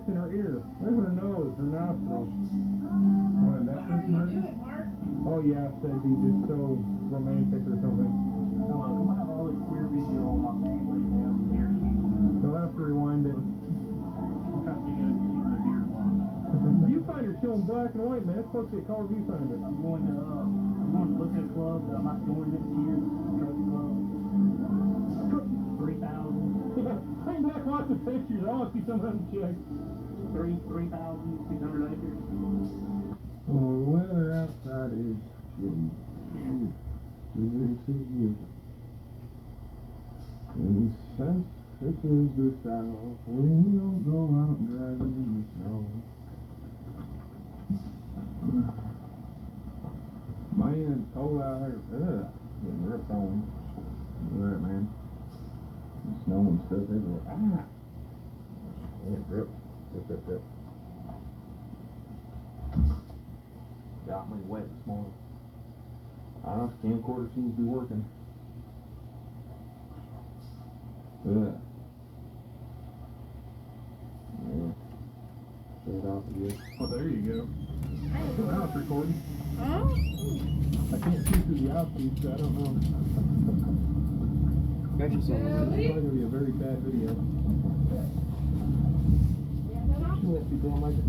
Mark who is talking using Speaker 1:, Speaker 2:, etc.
Speaker 1: in her ear. There's her nose, her nostril. What, that's what you do it, Mark? Oh yeah, said he's just so romantic or something.
Speaker 2: No, I'm gonna have all this queer video on my family now.
Speaker 1: They'll have to rewind it. Viewfinder showing black and white, man. It's supposed to be a color viewfinder.
Speaker 2: I'm going to look at a club that I'm not going this year. Trophy club. 3,000.
Speaker 1: I'm back watching pictures. I want to see some of them chicks.
Speaker 2: 3,600 acres.
Speaker 1: Oh, the weather outside is shitty. And since this is the South, we don't go out driving in the snow. Man, it's cold out here. Ugh, getting ripped on. Look at that, man. Snow and stuff everywhere. Ah! Yeah, drip. Drip. Got me wet this morning. Camcorder seems to be working. Yeah. Turn it off again. Oh, there you go. Now it's recording.
Speaker 3: Oh?
Speaker 1: I can't see through the outpiece, so I don't know.
Speaker 3: Got you some.
Speaker 1: It's probably going to be a very bad video. You want people on like it?